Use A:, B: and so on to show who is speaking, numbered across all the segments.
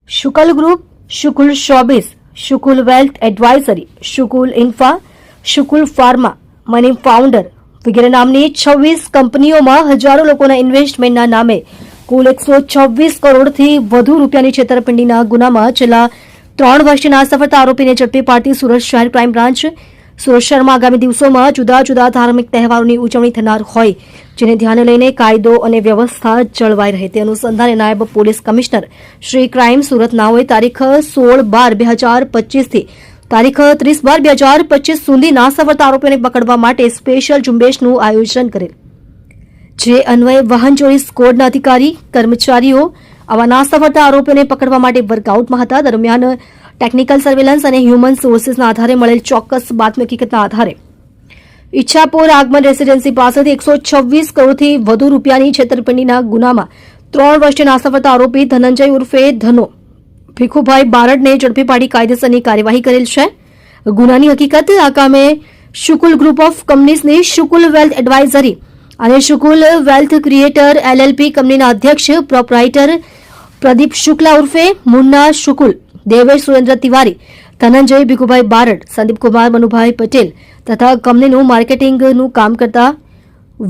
A: Shukla group, Shukla showbiz, Shukla wealth advisory, Shukla infra, Shukla pharma, money founder વગેરે નામની 26 કંપનીઓમાં હજારો લોકોના ઇન્વેસ્ટમેન્ટના નામે કુલ 126 કરોડથી વધુ રૂપિયાની છેતરપિંડીના ગુનામાં છેલ્લા 3 વર્ષથી નાસફળતા આરોપીને ઝડપી પાડતી સુરત શહેર ક્રાઇમ બ્રાન્ચ સુરત શહેરમાં આગામી દિવસોમાં જુદા જુદા ધાર્મિક તહેવારોની ઉજવણી થનાર હોય જેને ધ્યાને લઈને કાયદો અને વ્યવસ્થા જળવાઈ રહે તે અનુસંધાને નાયબ police commissioner Shri crime Surat નાઓએ તારીખ 16/12/2025 થી તારીખ 30/12/2025 સુધી નાસફળતા આરોપીઓને પકડવા માટે સ્પેશિયલ ઝુંબેશનું આયોજન કરેલ, જે અન્વયે વાહન ચોરી સ્કોડના અધિકારી કર્મચારીઓ આવા નાસફળતા આરોપીઓને પકડવા માટે વર્કઆઉટમાં હતા. દરમિયાન ટેકનિકલ સર્વેલન્સ અને હ્યુમન સોર્સિસના આધારે મળેલ ચોક્કસ બાતમી હકીકતના આધારે ઈચ્છાપુર આગમન રેસીડેન્સી પાસેથી 126 કરોડથી વધુ રૂપિયાની છેતરપિંડીના ગુનામાં 3 વર્ષીય નાસફળતા આરોપી ધનંજય ઉર્ફે ધનો ભીખુભાઈ બારડને ઝડપી પાડી કાયદેસરની કાર્યવાહી કરેલ છે. ગુનાની હકીકત આ કામે શુકુલ ગ્રુપ ઓફ કંપનીઝની શુકુલ વેલ્થ એડવાઇઝરી અને શુકુલ વેલ્થ ક્રિએટર એલએલપી કંપનીના અધ્યક્ષ પ્રોપરાઇટર પ્રદીપ શુક્લા ઉર્ફે મુન્ના શુકુલ, દેવેશ સુરેન્દ્ર તિવારી, ધનંજય ભીખુભાઈ બારડ, સંદીપકુમાર મનુભાઈ પટેલ તથા કંપનીનું માર્કેટિંગનું કામ કરતા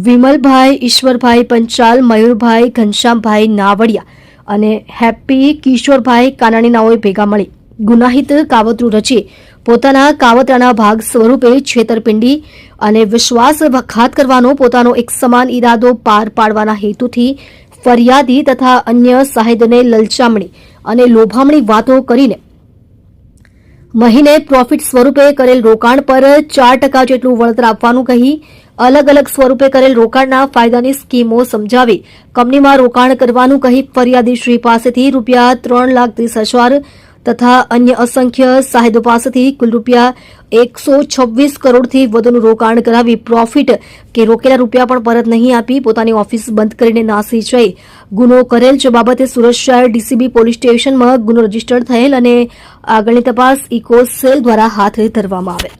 A: વિમલભાઈ ઈશ્વરભાઈ પંચાલ, મયુરભાઈ ઘનશ્યામભાઈ નાવડિયા અને હેપ્પી કિશોરભાઈ કાનાણી નાઓએ ભેગા મળી ગુનાહિત કાવતરું રચી પોતાના કાવતરાના ભાગ સ્વરૂપે છેતરપિંડી અને વિશ્વાસઘાત કરવાનો પોતાનો એક સમાન ઈરાદો પાર પાડવાના હેતુથી ફરિયાદી તથા અન્ય સાહિદને લલચામણી અને લોભામણી વાતો કરીને મહિને પ્રોફિટ સ્વરૂપે કરેલ રોકાણ પર 4% જેટલું વળતર આપવાનું કહી અલગ અલગ સ્વરૂપે કરેલ રોકાણના ફાયદાની સ્કીમો સમજાવી કંપનીમાં રોકાણ કરવાનું કહી ફરિયાદી શ્રી પાસેથી રૂપિયા 3,30,000 તથા અન્ય અસંખ્ય સાહિદો પાસેથી કુલ રૂપિયા 126 કરોડથી વધુનું રોકાણ કરાવી પ્રોફિટ કે રોકેલા રૂપિયા પણ પરત નહીં આપી પોતાની ઓફિસ બંધ કરીને નાસી જઈ ગુનો કરેલ, જે બાબતે સુરત શહેર ડીસીબી પોલીસ સ્ટેશનમાં ગુનો રજીસ્ટર થયેલ અને આગળની તપાસ ઇકો સેલ દ્વારા હાથ ધરવામાં આવેલ.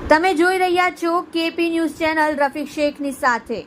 B: તમે જોઈ રહ્યા છો કેપી ન્યૂઝ ચેનલ રફીક શેખની સાથે.